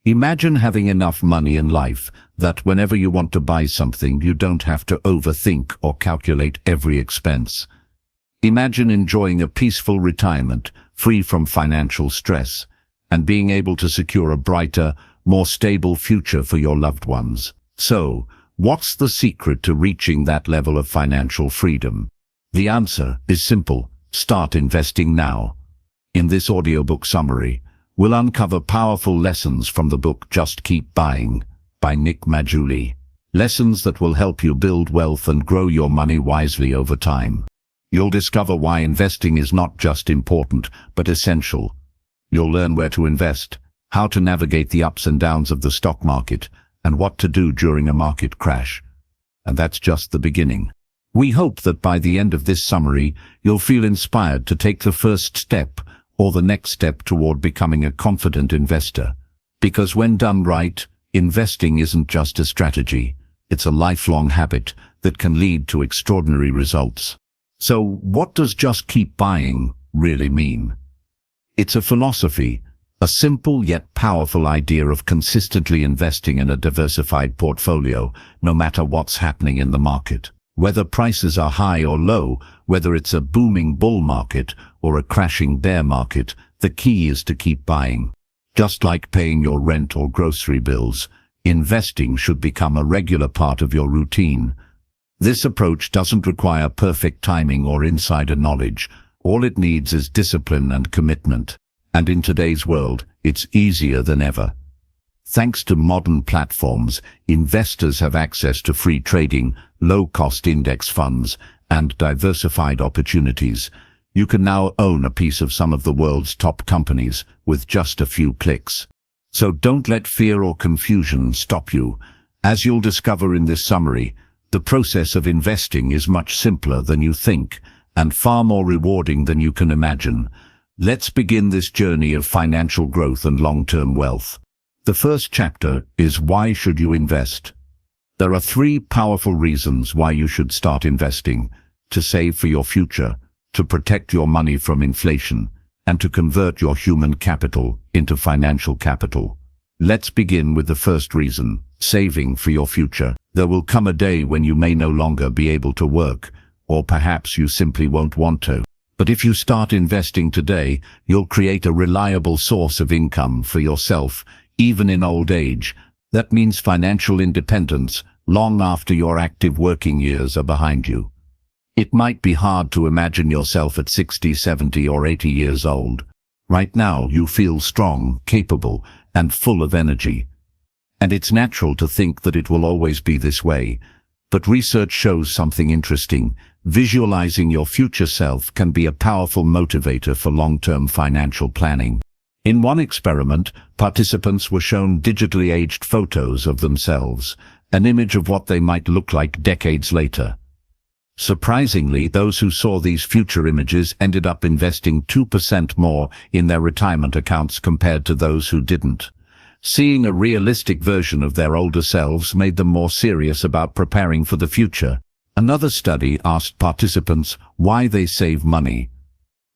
Imagine having enough money in life that whenever you want to buy something, you don't have to overthink or calculate every expense. Imagine enjoying a peaceful retirement, free from financial stress, and being able to secure a brighter, more stable future for your loved ones. So, what's the secret to reaching that level of financial freedom? The answer is simple: start investing now. In this audiobook summary, we'll uncover powerful lessons from the book Just Keep Buying by Maggiulli. Lessons that will help you build wealth and grow your money wisely over time. You'll discover why investing is not just important, but essential. You'll learn where to invest, how to navigate the ups and downs of the stock market, and what to do during a market crash. And that's just the beginning. We hope that by the end of this summary, you'll feel inspired to take the first step or the next step toward becoming a confident investor. Because when done right, investing isn't just a strategy, it's a lifelong habit that can lead to extraordinary results. So, what does just keep buying really mean? It's a philosophy, a simple yet powerful idea of consistently investing in a diversified portfolio, no matter what's happening in the market. Whether prices are high or low, whether it's a booming bull market or a crashing bear market, the key is to keep buying. Just like paying your rent or grocery bills, investing should become a regular part of your routine. This approach doesn't require perfect timing or insider knowledge. All it needs is discipline and commitment. And in today's world, it's easier than ever. Thanks to modern platforms, investors have access to free trading, low-cost index funds, and diversified opportunities. You can now own a piece of some of the world's top companies with just a few clicks. So don't let fear or confusion stop you. As you'll discover in this summary, the process of investing is much simpler than you think, and far more rewarding than you can imagine. Let's begin this journey of financial growth and long-term wealth. The first chapter is why should you invest? There are 3 powerful reasons why you should start investing: to save for your future, to protect your money from inflation, and to convert your human capital into financial capital. Let's begin with the first reason: saving for your future. There will come a day when you may no longer be able to work, or perhaps you simply won't want to. But if you start investing today, you'll create a reliable source of income for yourself, even in old age. That means financial independence long after your active working years are behind you. It might be hard to imagine yourself at 60, 70, or 80 years old. Right now, you feel strong, capable, and full of energy. And it's natural to think that it will always be this way. But research shows something interesting. Visualizing your future self can be a powerful motivator for long-term financial planning. In one experiment, participants were shown digitally aged photos of themselves, an image of what they might look like decades later. Surprisingly, those who saw these future images ended up investing 2% more in their retirement accounts compared to those who didn't. Seeing a realistic version of their older selves made them more serious about preparing for the future. Another study asked participants why they save money.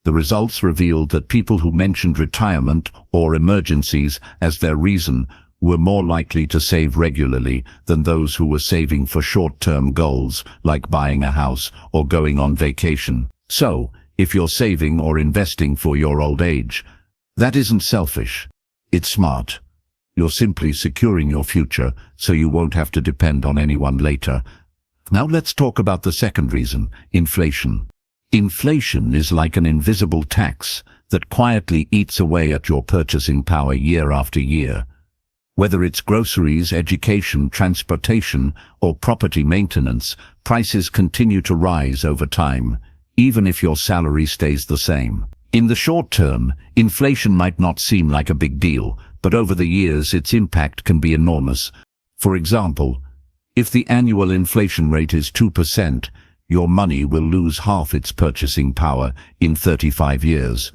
The results revealed that people who mentioned retirement or emergencies as their reason were more likely to save regularly than those who were saving for short-term goals, like buying a house or going on vacation. So, if you're saving or investing for your old age, that isn't selfish. It's smart. You're simply securing your future so you won't have to depend on anyone later. Now let's talk about the second reason: inflation. Inflation is like an invisible tax that quietly eats away at your purchasing power year after year. Whether it's groceries, education, transportation, or property maintenance, prices continue to rise over time, even if your salary stays the same. In the short term, inflation might not seem like a big deal, but over the years its impact can be enormous. For example, if the annual inflation rate is 2%, your money will lose half its purchasing power in 35 years.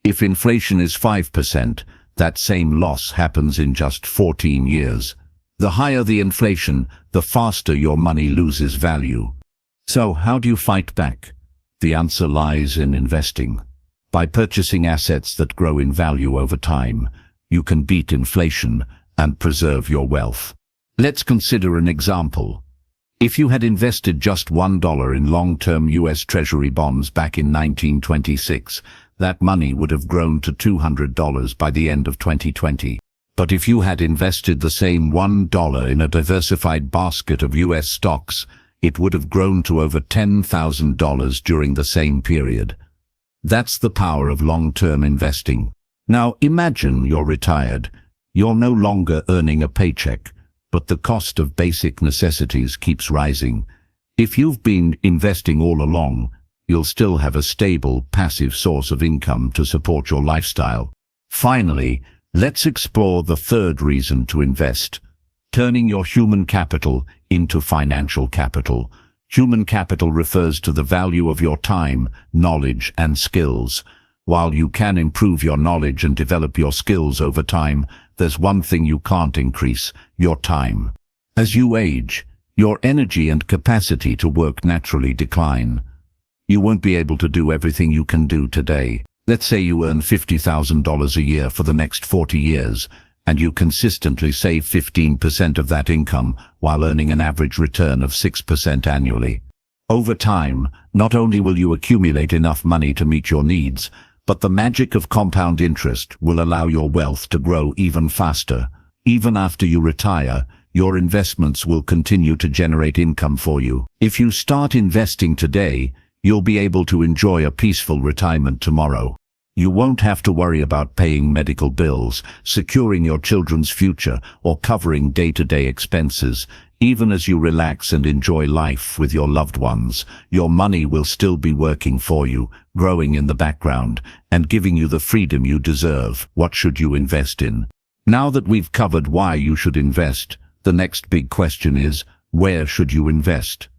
If inflation is 5%, that same loss happens in just 14 years. The higher the inflation, the faster your money loses value. So how do you fight back? The answer lies in investing. By purchasing assets that grow in value over time, you can beat inflation and preserve your wealth. Let's consider an example. If you had invested just $1 in long-term US Treasury bonds back in 1926, that money would have grown to $200 by the end of 2020. But if you had invested the same $1 in a diversified basket of US stocks, it would have grown to over $10,000 during the same period. That's the power of long-term investing. Now imagine you're retired. You're no longer earning a paycheck, but the cost of basic necessities keeps rising. If you've been investing all along, you'll still have a stable, passive source of income to support your lifestyle. Finally, let's explore the third reason to invest: turning your human capital into financial capital. Human capital refers to the value of your time, knowledge, and skills. While you can improve your knowledge and develop your skills over time, there's one thing you can't increase: your time. As you age, your energy and capacity to work naturally decline. You won't be able to do everything you can do today. Let's say you earn $50,000 a year for the next 40 years, and you consistently save 15% of that income while earning an average return of 6% annually. Over time, not only will you accumulate enough money to meet your needs, but the magic of compound interest will allow your wealth to grow even faster. Even after you retire, your investments will continue to generate income for you. If you start investing today, you'll be able to enjoy a peaceful retirement tomorrow. You won't have to worry about paying medical bills, securing your children's future, or covering day-to-day expenses. Even as you relax and enjoy life with your loved ones, your money will still be working for you, growing in the background, and giving you the freedom you deserve. What should you invest in? Now that we've covered why you should invest, the next big question is, where should you invest?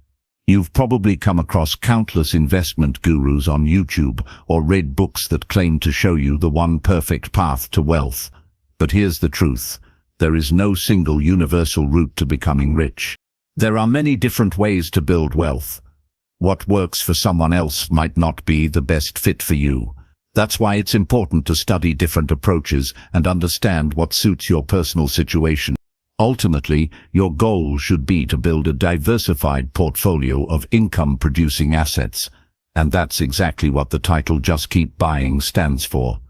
You've probably come across countless investment gurus on YouTube or read books that claim to show you the one perfect path to wealth. But here's the truth: there is no single universal route to becoming rich. There are many different ways to build wealth. What works for someone else might not be the best fit for you. That's why it's important to study different approaches and understand what suits your personal situation. Ultimately, your goal should be to build a diversified portfolio of income-producing assets. And that's exactly what the title "Just Keep Buying" stands for.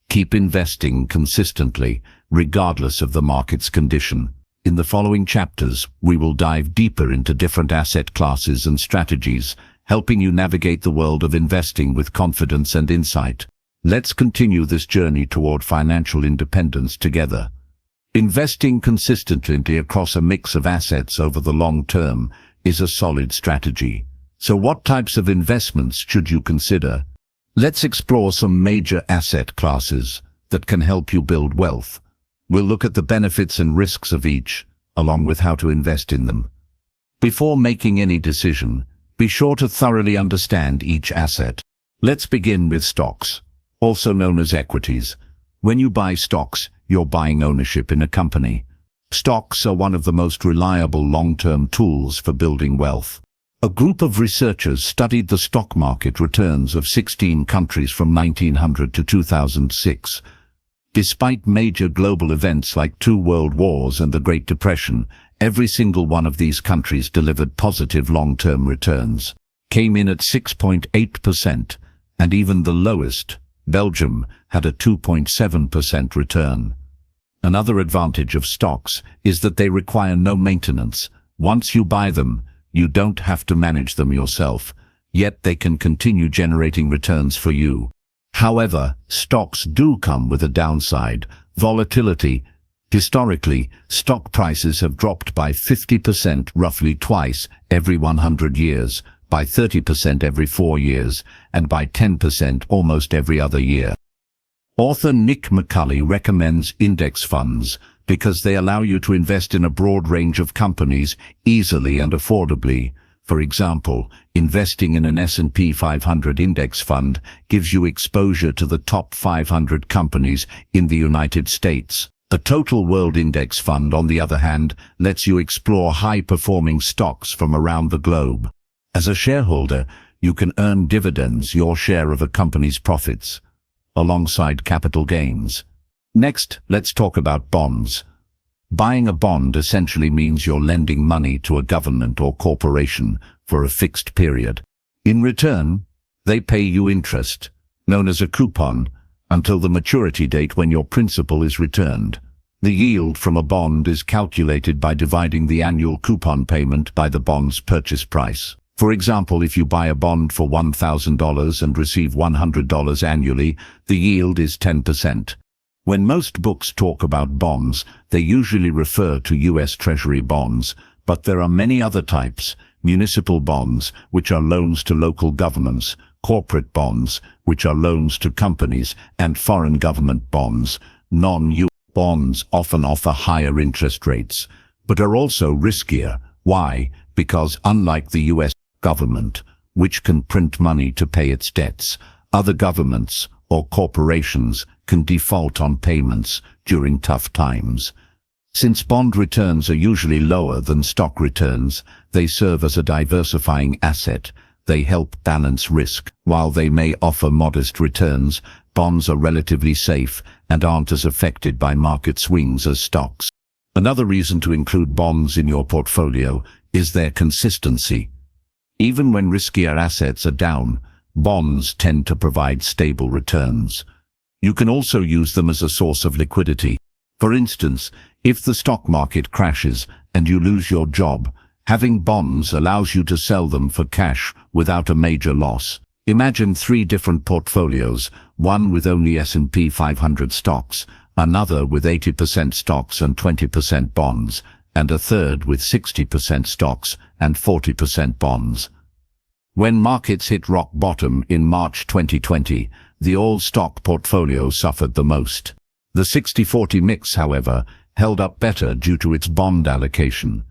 Keep investing consistently, regardless of the market's condition. In the following chapters, we will dive deeper into different asset classes and strategies, helping you navigate the world of investing with confidence and insight. Let's continue this journey toward financial independence together. Investing consistently across a mix of assets over the long term is a solid strategy. So what types of investments should you consider? Let's explore some major asset classes that can help you build wealth. We'll look at the benefits and risks of each, along with how to invest in them. Before making any decision, be sure to thoroughly understand each asset. Let's begin with stocks, also known as equities. When you buy stocks, you're buying ownership in a company. Stocks are one of the most reliable long-term tools for building wealth. A group of researchers studied the stock market returns of 16 countries from 1900 to 2006. Despite major global events like 2 world wars and the Great Depression, every single one of these countries delivered positive long-term returns, came in at 6.8%, and even the lowest, Belgium, had a 2.7% return. Another advantage of stocks is that they require no maintenance. Once you buy them, you don't have to manage them yourself, yet they can continue generating returns for you. However, stocks do come with a downside: volatility. Historically, stock prices have dropped by 50%, roughly twice every 100 years, by 30% every 4 years, and by 10% almost every other year. Author Nick Maggiulli recommends index funds because they allow you to invest in a broad range of companies easily and affordably. For example, investing in an S&P 500 index fund gives you exposure to the top 500 companies in the United States. A total world index fund, on the other hand, lets you explore high-performing stocks from around the globe. As a shareholder, you can earn dividends, your share of a company's profits, alongside capital gains. Next, let's talk about bonds. Buying a bond essentially means you're lending money to a government or corporation for a fixed period. In return, they pay you interest, known as a coupon, until the maturity date when your principal is returned. The yield from a bond is calculated by dividing the annual coupon payment by the bond's purchase price. For example, if you buy a bond for $1,000 and receive $100 annually, the yield is 10%. When most books talk about bonds, they usually refer to U.S. Treasury bonds, but there are many other types: municipal bonds, which are loans to local governments, corporate bonds, which are loans to companies, and foreign government bonds. Non-U.S. bonds often offer higher interest rates, but are also riskier. Why? Because unlike the U.S. government, which can print money to pay its debts, other governments or corporations can default on payments during tough times. Since bond returns are usually lower than stock returns, they serve as a diversifying asset. They help balance risk. While they may offer modest returns, bonds are relatively safe and aren't as affected by market swings as stocks. Another reason to include bonds in your portfolio is their consistency. Even when riskier assets are down, bonds tend to provide stable returns. You can also use them as a source of liquidity. For instance, if the stock market crashes and you lose your job, having bonds allows you to sell them for cash without a major loss. Imagine 3 different portfolios, one with only S&P 500 stocks, another with 80% stocks and 20% bonds, and a third with 60% stocks and 40% bonds. When markets hit rock bottom in March 2020, the all-stock portfolio suffered the most. The 60-40 mix, however, held up better due to its bond allocation.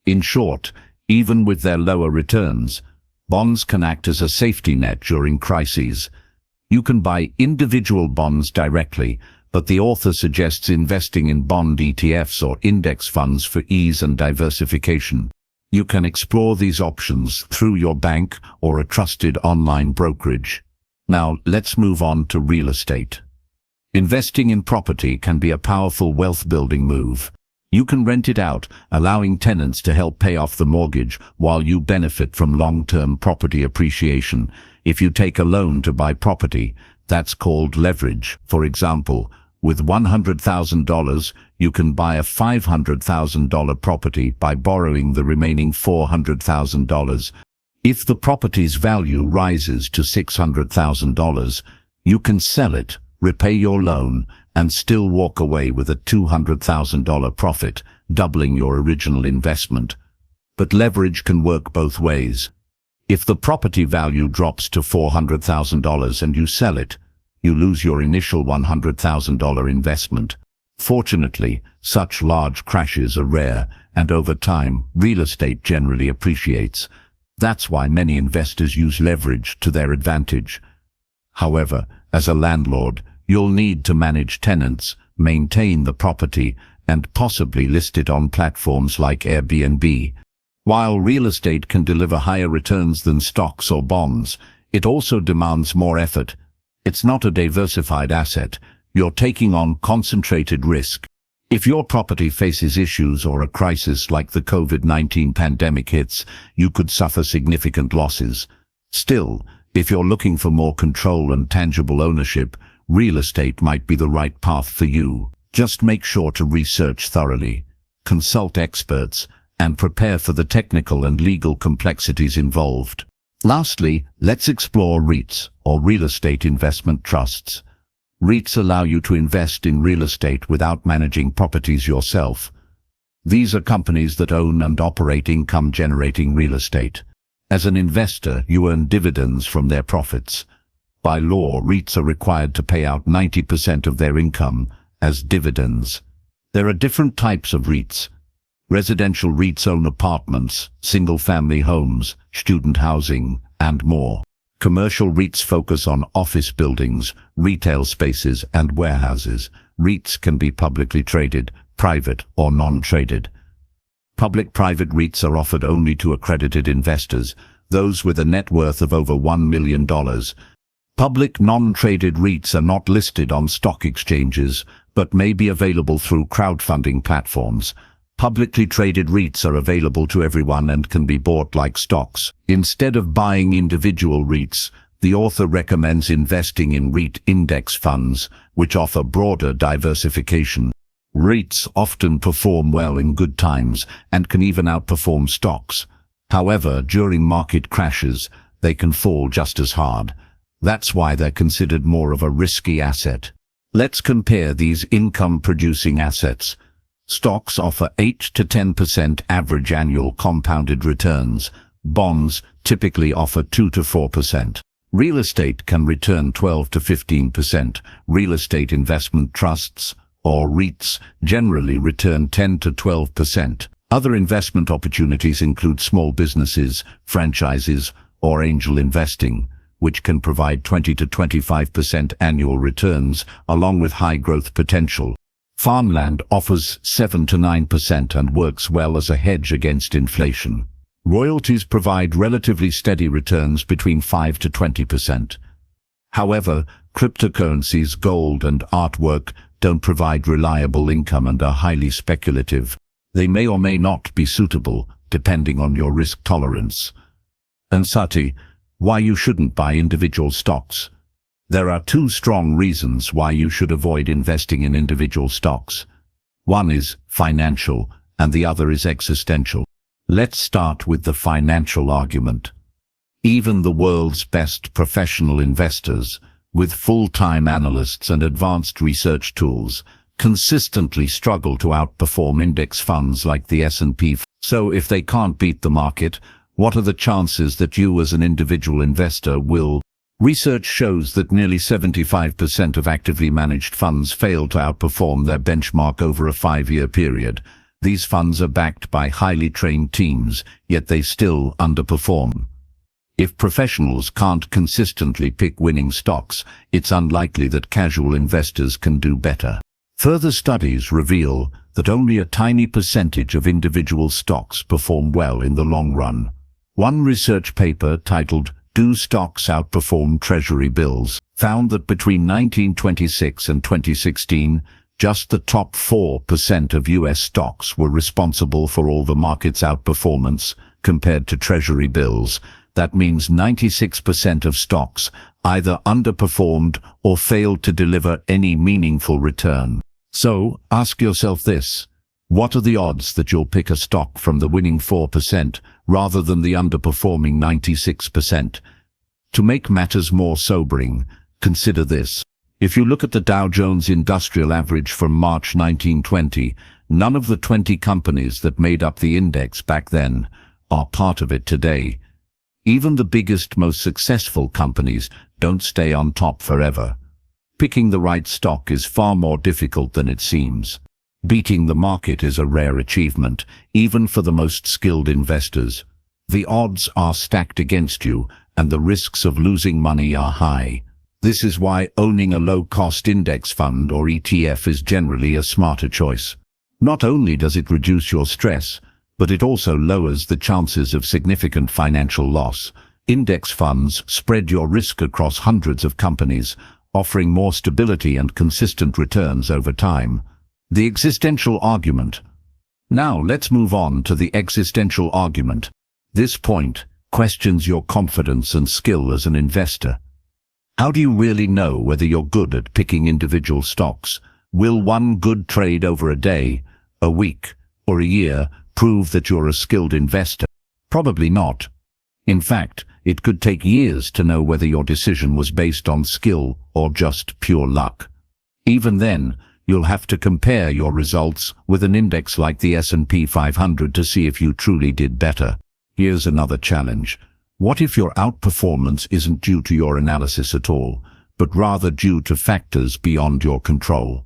In short, even with their lower returns, bonds can act as a safety net during crises. You can buy individual bonds directly, but the author suggests investing in bond ETFs or index funds for ease and diversification. You can explore these options through your bank or a trusted online brokerage. Now, let's move on to real estate. Investing in property can be a powerful wealth-building move. You can rent it out, allowing tenants to help pay off the mortgage while you benefit from long-term property appreciation. If you take a loan to buy property, that's called leverage. For example, with $100,000, you can buy a $500,000 property by borrowing the remaining $400,000. If the property's value rises to $600,000, you can sell it, repay your loan, and still walk away with a $200,000 profit, doubling your original investment. But leverage can work both ways. If the property value drops to $400,000 and you sell it, you lose your initial $100,000 investment. Fortunately, such large crashes are rare, and over time, real estate generally appreciates. That's why many investors use leverage to their advantage. However, as a landlord, you'll need to manage tenants, maintain the property, and possibly list it on platforms like Airbnb. While real estate can deliver higher returns than stocks or bonds, it also demands more effort. It's not a diversified asset. You're taking on concentrated risk. If your property faces issues or a crisis like the COVID-19 pandemic hits, you could suffer significant losses. Still, if you're looking for more control and tangible ownership, real estate might be the right path for you. Just make sure to research thoroughly, consult experts, and prepare for the technical and legal complexities involved. Lastly, let's explore REITs, or real estate investment trusts. REITs allow you to invest in real estate without managing properties yourself. These are companies that own and operate income-generating real estate. As an investor, you earn dividends from their profits. By law, REITs are required to pay out 90% of their income as dividends. There are different types of REITs. Residential REITs own apartments, single-family homes, student housing, and more. Commercial REITs focus on office buildings, retail spaces, and warehouses. REITs can be publicly traded, private, or non-traded. Public-private REITs are offered only to accredited investors, those with a net worth of over $1 million. Public non-traded REITs are not listed on stock exchanges, but may be available through crowdfunding platforms. Publicly traded REITs are available to everyone and can be bought like stocks. Instead of buying individual REITs, the author recommends investing in REIT index funds, which offer broader diversification. REITs often perform well in good times and can even outperform stocks. However, during market crashes, they can fall just as hard. That's why they're considered more of a risky asset. Let's compare these income-producing assets. Stocks offer 8 to 10% average annual compounded returns. Bonds typically offer 2 to 4%. Real estate can return 12 to 15%. Real estate investment trusts, or REITs, generally return 10 to 12%. Other investment opportunities include small businesses, franchises, or angel investing, which can provide 20 to 25% annual returns, along with high growth potential. Farmland offers 7 to 9% and works well as a hedge against inflation. Royalties provide relatively steady returns between 5 to 20%. However, cryptocurrencies, gold, and artwork don't provide reliable income and are highly speculative. They may or may not be suitable, depending on your risk tolerance. And Sati, why you shouldn't buy individual stocks. There are two strong reasons why you should avoid investing in individual stocks. One is financial, and the other is existential. Let's start with the financial argument. Even the world's best professional investors, with full-time analysts and advanced research tools, consistently struggle to outperform index funds like the S&P. So if they can't beat the market, what are the chances that you as an individual investor will? Research shows that nearly 75% of actively managed funds fail to outperform their benchmark over a 5-year period. These funds are backed by highly trained teams, yet they still underperform. If professionals can't consistently pick winning stocks, it's unlikely that casual investors can do better. Further studies reveal that only a tiny percentage of individual stocks perform well in the long run. One research paper titled "Do Stocks Outperform Treasury Bills?" found that between 1926 and 2016, just the top 4% of US stocks were responsible for all the market's outperformance compared to Treasury bills. That means 96% of stocks either underperformed or failed to deliver any meaningful return. So, ask yourself this: what are the odds that you'll pick a stock from the winning 4% rather than the underperforming 96%? To make matters more sobering, consider this. If you look at the Dow Jones Industrial Average from March 1920, none of the 20 companies that made up the index back then are part of it today. Even the biggest, most successful companies don't stay on top forever. Picking the right stock is far more difficult than it seems. Beating the market is a rare achievement, even for the most skilled investors. The odds are stacked against you, and the risks of losing money are high. This is why owning a low-cost index fund or ETF is generally a smarter choice. Not only does it reduce your stress, but it also lowers the chances of significant financial loss. Index funds spread your risk across hundreds of companies, offering more stability and consistent returns over time. The existential argument. Now let's move on to the existential argument. This point questions your confidence and skill as an investor. How do you really know whether you're good at picking individual stocks? Will one good trade over a day, a week, or a year prove that you're a skilled investor? Probably not. In fact, it could take years to know whether your decision was based on skill or just pure luck. Even then, you'll have to compare your results with an index like the S&P 500 to see if you truly did better. Here's another challenge. What if your outperformance isn't due to your analysis at all, but rather due to factors beyond your control?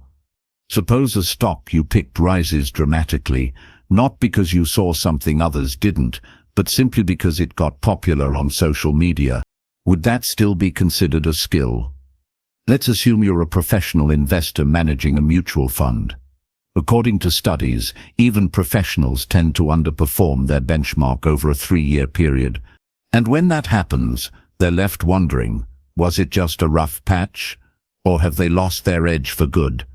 Suppose a stock you picked rises dramatically, not because you saw something others didn't, but simply because it got popular on social media. Would that still be considered a skill? Let's assume you're a professional investor managing a mutual fund. According to studies, even professionals tend to underperform their benchmark over a 3-year period. And when that happens, they're left wondering, was it just a rough patch? Or have they lost their edge for good?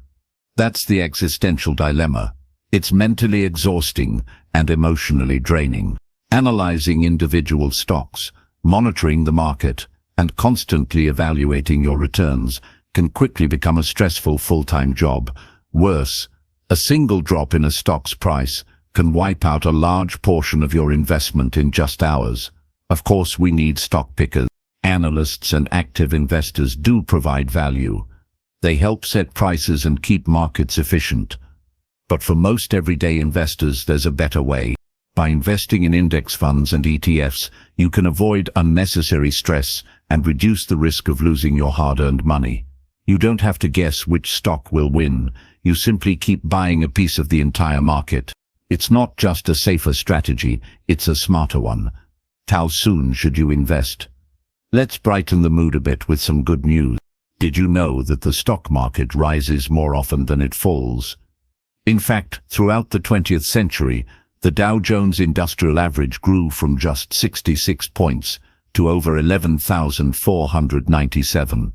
That's the existential dilemma. It's mentally exhausting and emotionally draining. Analyzing individual stocks, monitoring the market, and constantly evaluating your returns can quickly become a stressful full-time job. Worse, a single drop in a stock's price can wipe out a large portion of your investment in just hours. Of course, we need stock pickers. Analysts and active investors do provide value. They help set prices and keep markets efficient. But for most everyday investors, there's a better way. By investing in index funds and ETFs, you can avoid unnecessary stress and reduce the risk of losing your hard-earned money. You don't have to guess which stock will win. You simply keep buying a piece of the entire market. It's not just a safer strategy, it's a smarter one. How soon should you invest? Let's brighten the mood a bit with some good news. Did you know that the stock market rises more often than it falls? In fact, throughout the 20th century, the Dow Jones Industrial Average grew from just 66 points to over 11,497.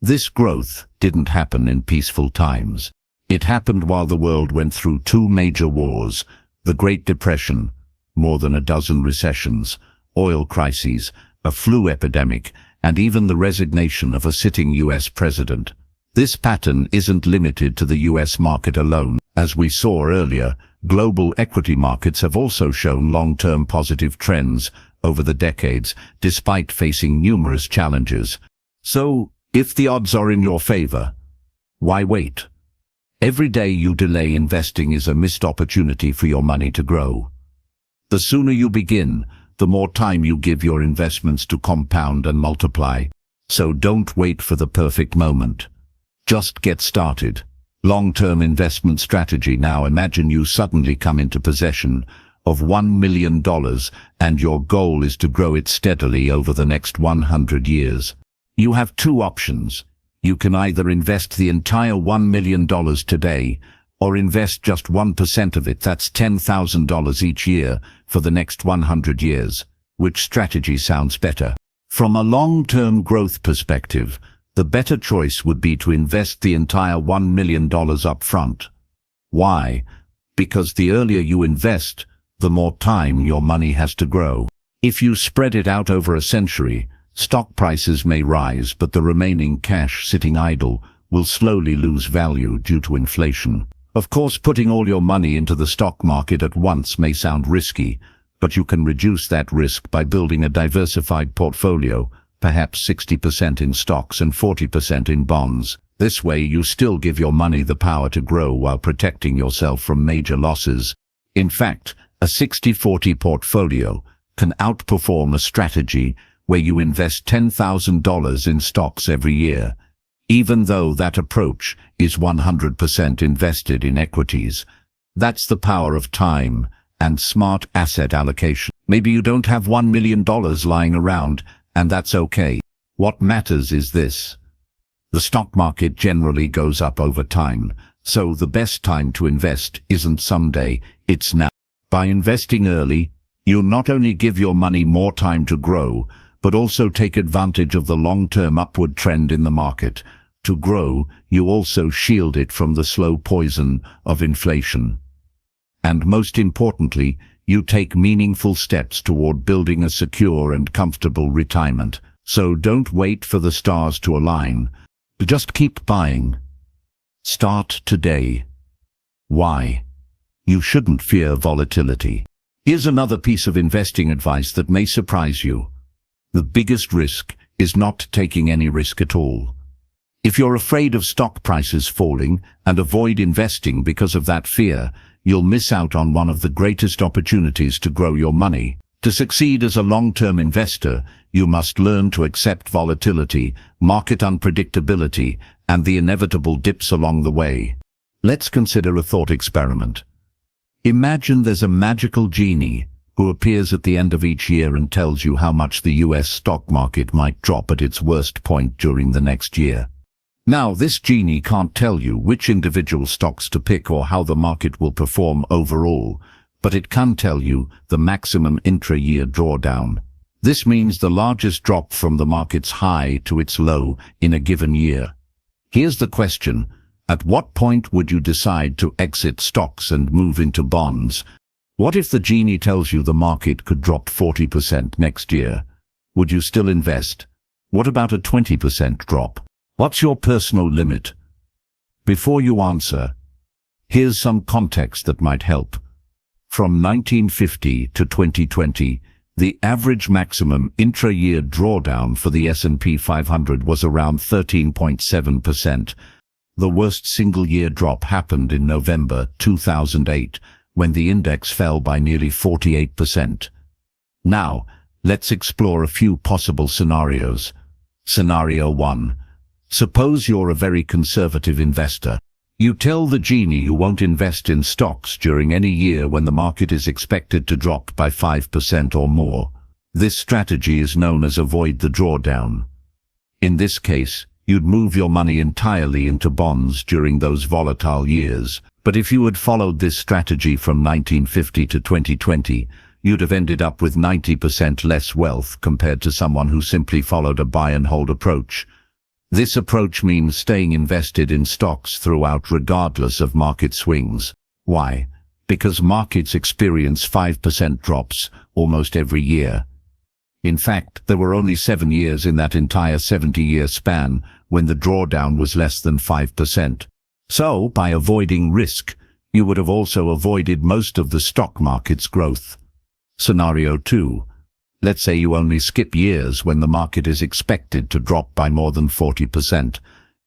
This growth didn't happen in peaceful times. It happened while the world went through two major wars, the Great Depression, more than a dozen recessions, oil crises, a flu epidemic, and even the resignation of a sitting US president. This pattern isn't limited to the US market alone. As we saw earlier, global equity markets have also shown long-term positive trends over the decades, despite facing numerous challenges. So, if the odds are in your favor, why wait? Every day you delay investing is a missed opportunity for your money to grow. The sooner you begin, the more time you give your investments to compound and multiply. So don't wait for the perfect moment. Just get started. Long-term investment strategy. Now imagine you suddenly come into possession of $1 million and your goal is to grow it steadily over the next 100 years. You have two options. You can either invest the entire $1 million today, or invest just 1% of it, that's $10,000 each year, for the next 100 years. Which strategy sounds better? From a long-term growth perspective, the better choice would be to invest the entire $1 million up front. Why? Because the earlier you invest, the more time your money has to grow. If you spread it out over a century, stock prices may rise, but the remaining cash sitting idle will slowly lose value due to inflation. Of course, putting all your money into the stock market at once may sound risky, but you can reduce that risk by building a diversified portfolio, perhaps 60% in stocks and 40% in bonds. This way, you still give your money the power to grow while protecting yourself from major losses. In fact, a 60-40 portfolio can outperform a strategy where you invest $10,000 in stocks every year, even though that approach is 100% invested in equities. That's the power of time and smart asset allocation. Maybe you don't have $1 million lying around, and that's okay. What matters is this. The stock market generally goes up over time, so the best time to invest isn't someday, it's now. By investing early, you'll not only give your money more time to grow, but also take advantage of the long-term upward trend in the market. To grow, you also shield it from the slow poison of inflation. And most importantly, you take meaningful steps toward building a secure and comfortable retirement. So don't wait for the stars to align. Just keep buying. Start today. Why? You shouldn't fear volatility. Here's another piece of investing advice that may surprise you. The biggest risk is not taking any risk at all. If you're afraid of stock prices falling and avoid investing because of that fear, you'll miss out on one of the greatest opportunities to grow your money. To succeed as a long-term investor, you must learn to accept volatility, market unpredictability, and the inevitable dips along the way. Let's consider a thought experiment. Imagine there's a magical genie who appears at the end of each year and tells you how much the US stock market might drop at its worst point during the next year. Now, this genie can't tell you which individual stocks to pick or how the market will perform overall, but it can tell you the maximum intra-year drawdown. This means the largest drop from the market's high to its low in a given year. Here's the question: At what point would you decide to exit stocks and move into bonds? What if the genie tells you the market could drop 40% next year? Would you still invest? What about a 20% drop? What's your personal limit? Before you answer, here's some context that might help. From 1950 to 2020, the average maximum intra-year drawdown for the S&P 500 was around 13.7%. The worst single-year drop happened in November 2008, when the index fell by nearly 48%. Now, let's explore a few possible scenarios. Scenario 1. Suppose you're a very conservative investor. You tell the genie you won't invest in stocks during any year when the market is expected to drop by 5% or more. This strategy is known as avoid the drawdown. In this case, you'd move your money entirely into bonds during those volatile years. But if you had followed this strategy from 1950 to 2020, you'd have ended up with 90% less wealth compared to someone who simply followed a buy and hold approach. This approach means staying invested in stocks throughout regardless of market swings. Why? Because markets experience 5% drops almost every year. In fact, there were only 7 years in that entire 70-year span when the drawdown was less than 5%. So, by avoiding risk, you would have also avoided most of the stock market's growth. Scenario 2. Let's say you only skip years when the market is expected to drop by more than 40%.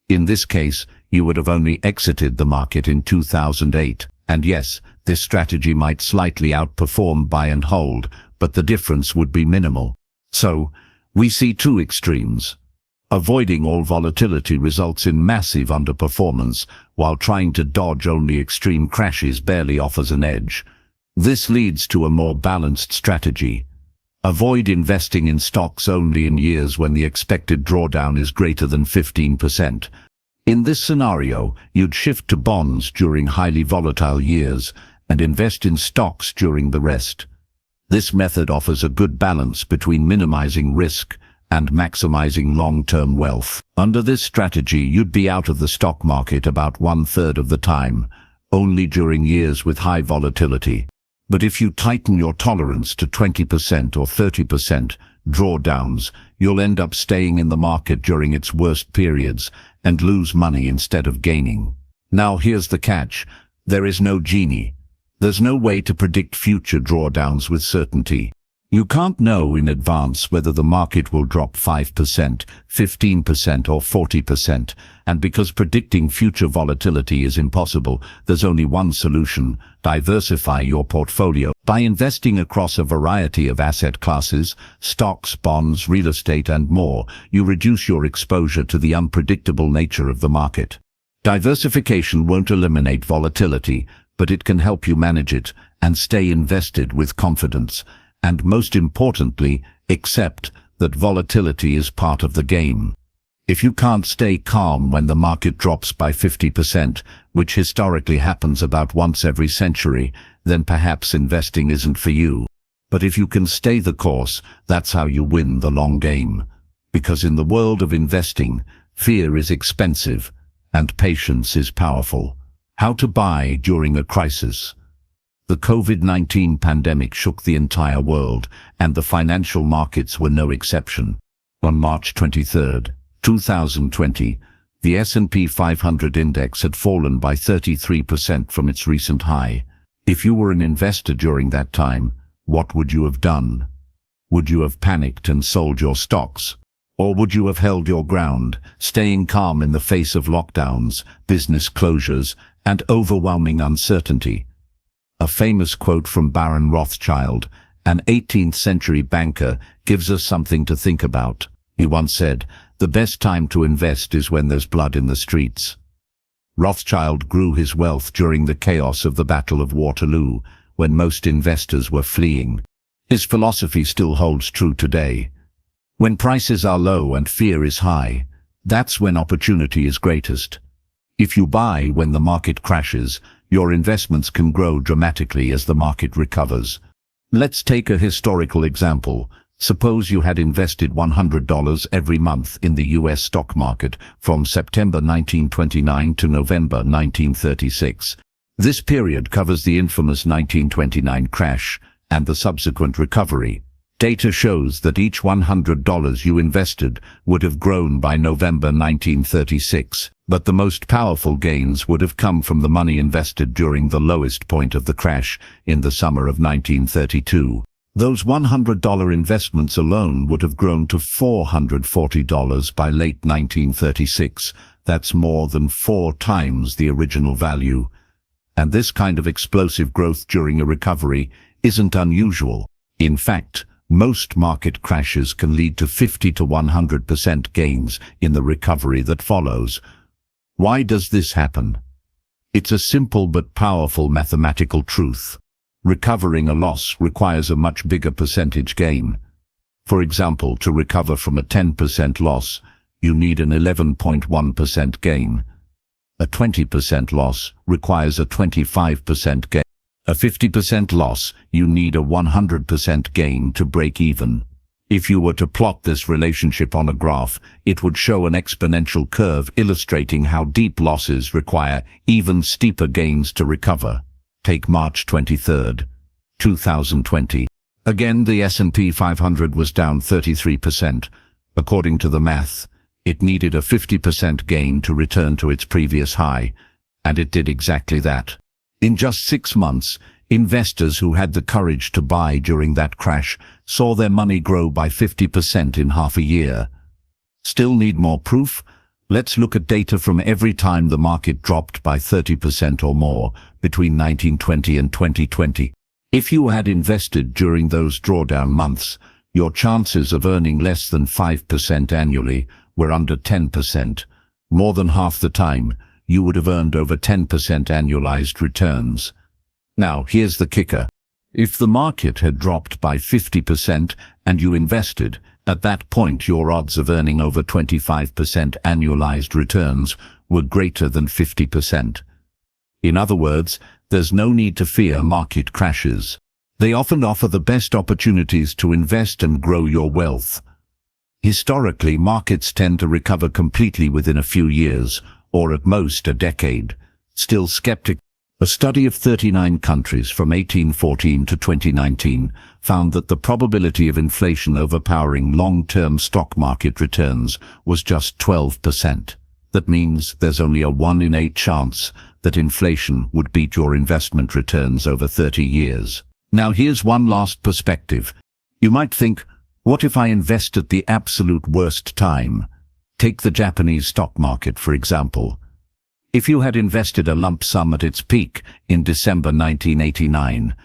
In this case, you would have only exited the market in 2008. And yes, this strategy might slightly outperform buy and hold, but the difference would be minimal. So, we see two extremes. Avoiding all volatility results in massive underperformance, while trying to dodge only extreme crashes barely offers an edge. This leads to a more balanced strategy. Avoid investing in stocks only in years when the expected drawdown is greater than 15%. In this scenario, you'd shift to bonds during highly volatile years and invest in stocks during the rest. This method offers a good balance between minimizing risk and maximizing long-term wealth. Under this strategy, you'd be out of the stock market about 1/3 of the time, only during years with high volatility. But if you tighten your tolerance to 20% or 30% drawdowns, you'll end up staying in the market during its worst periods and lose money instead of gaining. Now here's the catch. There is no genie. There's no way to predict future drawdowns with certainty. You can't know in advance whether the market will drop 5%, 15% or 40%, and because predicting future volatility is impossible, there's only one solution: diversify your portfolio. By investing across a variety of asset classes, stocks, bonds, real estate and more, you reduce your exposure to the unpredictable nature of the market. Diversification won't eliminate volatility, but it can help you manage it and stay invested with confidence. And most importantly, accept that volatility is part of the game. If you can't stay calm when the market drops by 50%, which historically happens about once every century, then perhaps investing isn't for you. But if you can stay the course, that's how you win the long game. Because in the world of investing, fear is expensive and patience is powerful. How to buy during a crisis. The COVID-19 pandemic shook the entire world, and the financial markets were no exception. On March 23, 2020, the S&P 500 index had fallen by 33% from its recent high. If you were an investor during that time, what would you have done? Would you have panicked and sold your stocks? Or would you have held your ground, staying calm in the face of lockdowns, business closures, and overwhelming uncertainty? A famous quote from Baron Rothschild, an 18th century banker, gives us something to think about. He once said, "The best time to invest is when there's blood in the streets." Rothschild grew his wealth during the chaos of the Battle of Waterloo, when most investors were fleeing. His philosophy still holds true today. When prices are low and fear is high, that's when opportunity is greatest. If you buy when the market crashes, your investments can grow dramatically as the market recovers. Let's take a historical example. Suppose you had invested $100 every month in the US stock market from September 1929 to November 1936. This period covers the infamous 1929 crash and the subsequent recovery. Data shows that each $100 you invested would have grown by November 1936, but the most powerful gains would have come from the money invested during the lowest point of the crash in the summer of 1932. Those $100 investments alone would have grown to $440 by late 1936. That's more than 4 times the original value. And this kind of explosive growth during a recovery isn't unusual. In fact, most market crashes can lead to 50 to 100% gains in the recovery that follows. Why does this happen? It's a simple but powerful mathematical truth. Recovering a loss requires a much bigger percentage gain. For example, to recover from a 10% loss, you need an 11.1% gain. A 20% loss requires a 25% gain. A 50% loss, you need a 100% gain to break even. If you were to plot this relationship on a graph, it would show an exponential curve illustrating how deep losses require even steeper gains to recover. Take March 23, 2020. Again, the S&P 500 was down 33%. According to the math, it needed a 50% gain to return to its previous high, and it did exactly that. In just 6 months, investors who had the courage to buy during that crash saw their money grow by 50% in half a year. Still need more proof? Let's look at data from every time the market dropped by 30% or more between 1920 and 2020. If you had invested during those drawdown months, your chances of earning less than 5% annually were under 10%. More than half the time, you would have earned over 10% annualized returns. Now, here's the kicker. If the market had dropped by 50% and you invested, at that point your odds of earning over 25% annualized returns were greater than 50%. In other words, there's no need to fear market crashes. They often offer the best opportunities to invest and grow your wealth. Historically, markets tend to recover completely within a few years, or at most a decade. Still skeptical. A study of 39 countries from 1814 to 2019 found that the probability of inflation overpowering long-term stock market returns was just 12%. That means there's only a 1 in 8 chance that inflation would beat your investment returns over 30 years. Now here's one last perspective. You might think, what if I invest at the absolute worst time? Take the Japanese stock market, for example. If you had invested a lump sum at its peak in December 1989,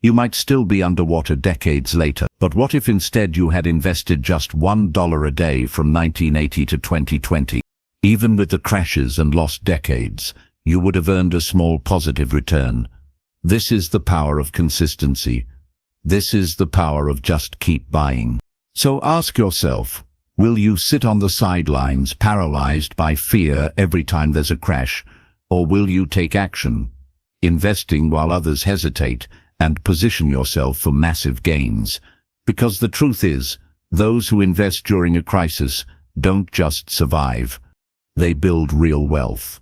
you might still be underwater decades later. But what if instead you had invested just $1 a day from 1980 to 2020? Even with the crashes and lost decades, you would have earned a small positive return. This is the power of consistency. This is the power of just keep buying. So ask yourself, will you sit on the sidelines paralyzed by fear every time there's a crash, or will you take action, investing while others hesitate, and position yourself for massive gains? Because the truth is, those who invest during a crisis don't just survive. They build real wealth.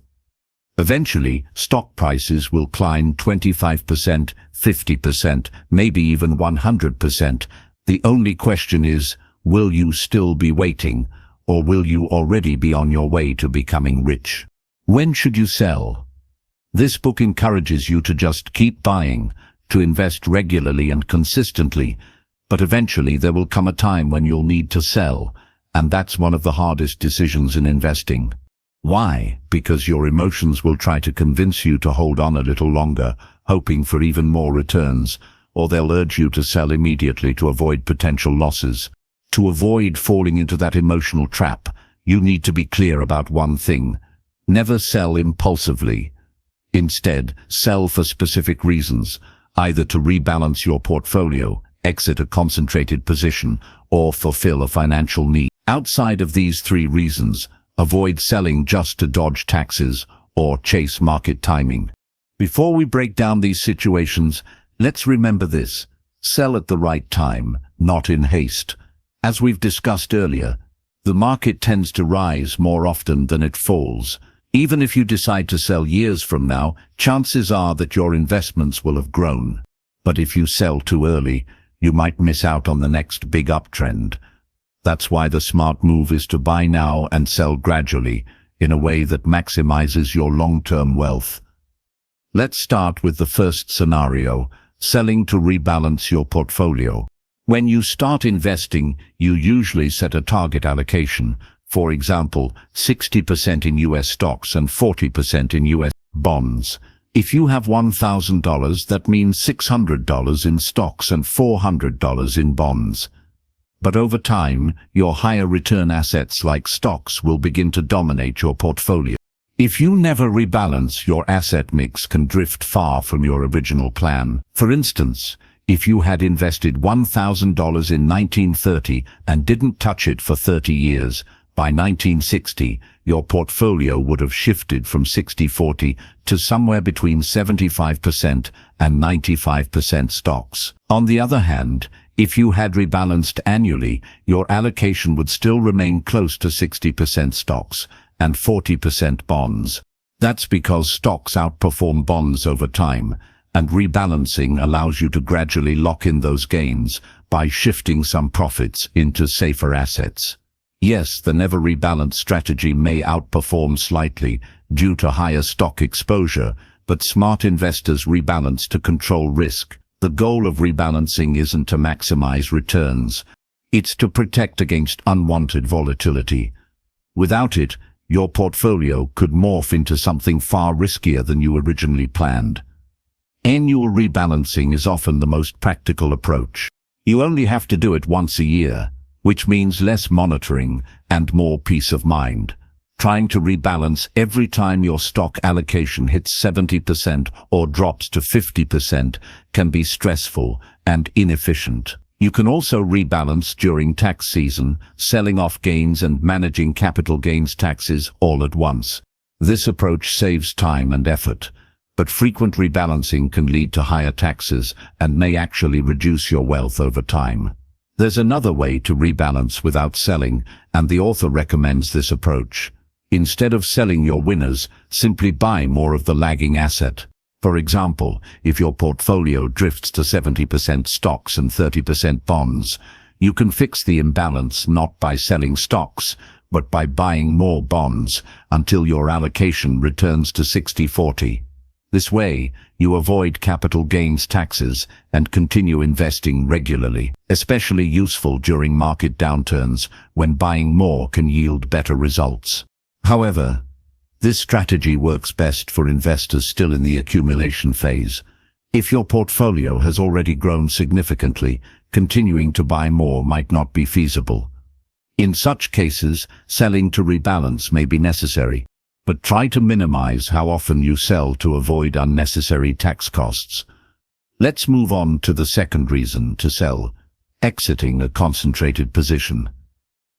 Eventually, stock prices will climb 25%, 50%, maybe even 100%. The only question is, will you still be waiting, or will you already be on your way to becoming rich? When should you sell? This book encourages you to just keep buying, to invest regularly and consistently, but eventually there will come a time when you'll need to sell, and that's one of the hardest decisions in investing. Why? Because your emotions will try to convince you to hold on a little longer, hoping for even more returns, or they'll urge you to sell immediately to avoid potential losses. To avoid falling into that emotional trap, you need to be clear about one thing. Never sell impulsively. Instead, sell for specific reasons, either to rebalance your portfolio, exit a concentrated position, or fulfill a financial need. Outside of these 3 reasons, avoid selling just to dodge taxes or chase market timing. Before we break down these situations, let's remember this. Sell at the right time, not in haste. As we've discussed earlier, the market tends to rise more often than it falls. Even if you decide to sell years from now, chances are that your investments will have grown. But if you sell too early, you might miss out on the next big uptrend. That's why the smart move is to buy now and sell gradually, in a way that maximizes your long-term wealth. Let's start with the first scenario, selling to rebalance your portfolio. When you start investing, you usually set a target allocation. For example, 60% in US stocks and 40% in US bonds. If you have $1,000, that means $600 in stocks and $400 in bonds. But over time, your higher return assets like stocks will begin to dominate your portfolio. If you never rebalance, your asset mix can drift far from your original plan. For instance, if you had invested $1,000 in 1930 and didn't touch it for 30 years, by 1960, your portfolio would have shifted from 60-40 to somewhere between 75% and 95% stocks. On the other hand, if you had rebalanced annually, your allocation would still remain close to 60% stocks and 40% bonds. That's because stocks outperform bonds over time, and rebalancing allows you to gradually lock in those gains by shifting some profits into safer assets. Yes, the never rebalance strategy may outperform slightly due to higher stock exposure, but smart investors rebalance to control risk. The goal of rebalancing isn't to maximize returns. It's to protect against unwanted volatility. Without it, your portfolio could morph into something far riskier than you originally planned. Annual rebalancing is often the most practical approach. You only have to do it once a year, which means less monitoring and more peace of mind. Trying to rebalance every time your stock allocation hits 70% or drops to 50% can be stressful and inefficient. You can also rebalance during tax season, selling off gains and managing capital gains taxes all at once. This approach saves time and effort, but frequent rebalancing can lead to higher taxes and may actually reduce your wealth over time. There's another way to rebalance without selling, and the author recommends this approach. Instead of selling your winners, simply buy more of the lagging asset. For example, if your portfolio drifts to 70% stocks and 30% bonds, you can fix the imbalance not by selling stocks, but by buying more bonds until your allocation returns to 60-40. This way, you avoid capital gains taxes and continue investing regularly, especially useful during market downturns when buying more can yield better results. However, this strategy works best for investors still in the accumulation phase. If your portfolio has already grown significantly, continuing to buy more might not be feasible. In such cases, selling to rebalance may be necessary, but try to minimize how often you sell to avoid unnecessary tax costs. Let's move on to the second reason to sell: exiting a concentrated position.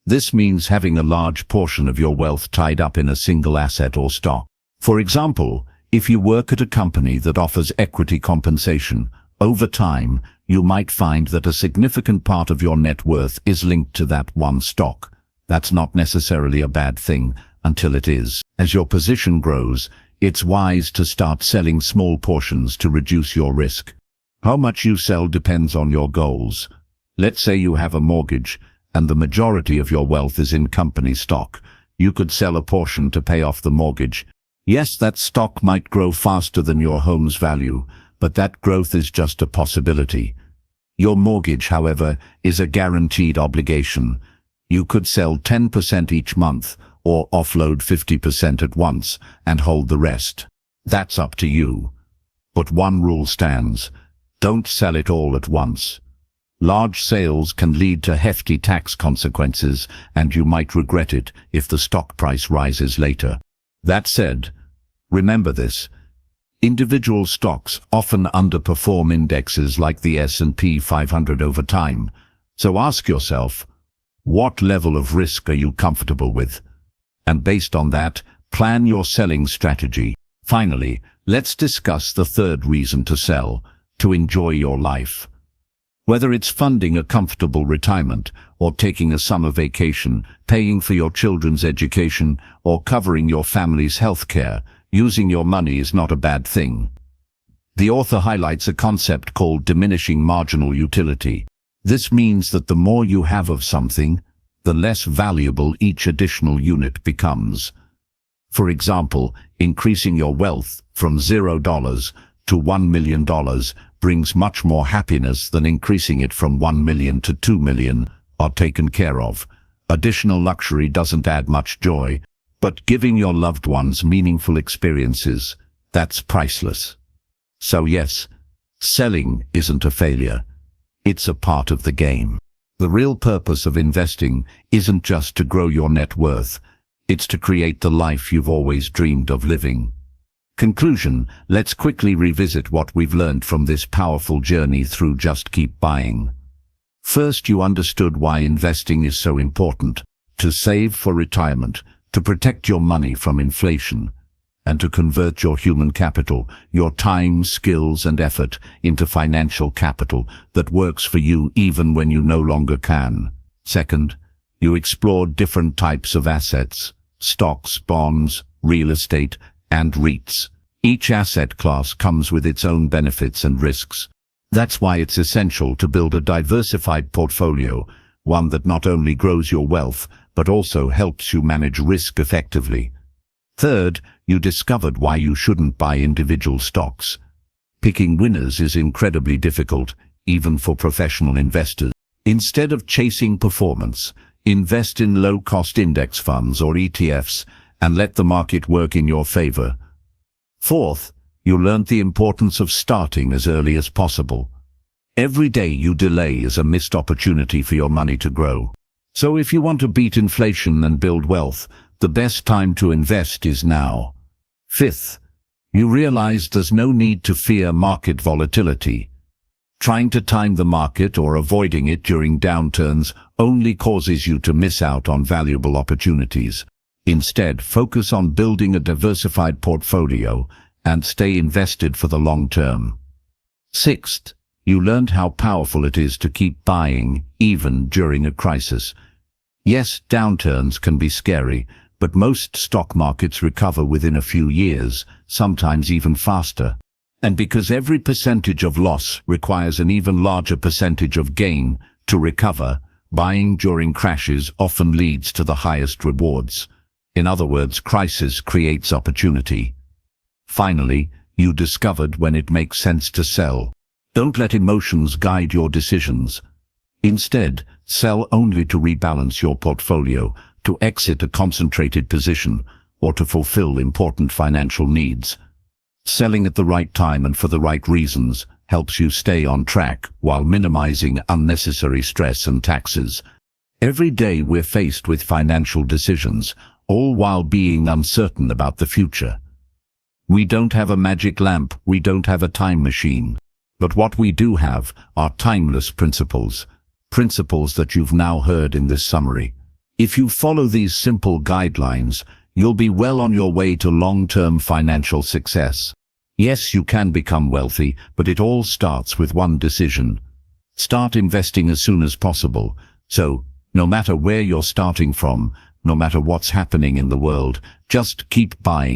This means having a large portion of your wealth tied up in a single asset or stock. For example, if you work at a company that offers equity compensation, over time, you might find that a significant part of your net worth is linked to that one stock. That's not necessarily a bad thing until it is. As your position grows, it's wise to start selling small portions to reduce your risk. How much you sell depends on your goals. Let's say you have a mortgage, and the majority of your wealth is in company stock. You could sell a portion to pay off the mortgage. Yes, that stock might grow faster than your home's value, but that growth is just a possibility. Your mortgage, however, is a guaranteed obligation. You could sell 10% each month, or offload 50% at once and hold the rest. That's up to you. But one rule stands: don't sell it all at once. Large sales can lead to hefty tax consequences, and you might regret it if the stock price rises later. That said, remember this: individual stocks often underperform indexes like the S&P 500 over time. So ask yourself, what level of risk are you comfortable with? And based on that, plan your selling strategy. Finally, let's discuss the third reason to sell: to enjoy your life. Whether it's funding a comfortable retirement, or taking a summer vacation, paying for your children's education, or covering your family's health care, using your money is not a bad thing. The author highlights a concept called diminishing marginal utility. This means that the more you have of something, the less valuable each additional unit becomes. For example, increasing your wealth from $0 to $1 million brings much more happiness than increasing it from 1 million to 2 million, are taken care of. Additional luxury doesn't add much joy, but giving your loved ones meaningful experiences, that's priceless. So yes, selling isn't a failure. It's a part of the game. The real purpose of investing isn't just to grow your net worth, it's to create the life you've always dreamed of living. Conclusion, let's quickly revisit what we've learned from this powerful journey through Just Keep Buying. First, you understood why investing is so important: to save for retirement, to protect your money from inflation, and to convert your human capital, your time, skills, and effort into financial capital that works for you even when you no longer can. Second, you explored different types of assets: stocks, bonds, real estate, and REITs. Each asset class comes with its own benefits and risks. That's why it's essential to build a diversified portfolio, one that not only grows your wealth, but also helps you manage risk effectively. Third, you discovered why you shouldn't buy individual stocks. Picking winners is incredibly difficult, even for professional investors. Instead of chasing performance, invest in low-cost index funds or ETFs and let the market work in your favor. Fourth, you learned the importance of starting as early as possible. Every day you delay is a missed opportunity for your money to grow. So if you want to beat inflation and build wealth, the best time to invest is now. Fifth, you realized there's no need to fear market volatility. Trying to time the market or avoiding it during downturns only causes you to miss out on valuable opportunities. Instead, focus on building a diversified portfolio and stay invested for the long term. Sixth, you learned how powerful it is to keep buying, even during a crisis. Yes, downturns can be scary, but most stock markets recover within a few years, sometimes even faster. And because every percentage of loss requires an even larger percentage of gain to recover, buying during crashes often leads to the highest rewards. In other words, crisis creates opportunity. Finally, you discovered when it makes sense to sell. Don't let emotions guide your decisions. Instead, sell only to rebalance your portfolio, to exit a concentrated position, or to fulfill important financial needs. Selling at the right time and for the right reasons helps you stay on track while minimizing unnecessary stress and taxes. Every day we're faced with financial decisions, all while being uncertain about the future. We don't have a magic lamp, we don't have a time machine. But what we do have are timeless principles. Principles that you've now heard in this summary. If you follow these simple guidelines, you'll be well on your way to long-term financial success. Yes, you can become wealthy, but it all starts with one decision. Start investing as soon as possible. So, no matter where you're starting from, no matter what's happening in the world, just keep buying.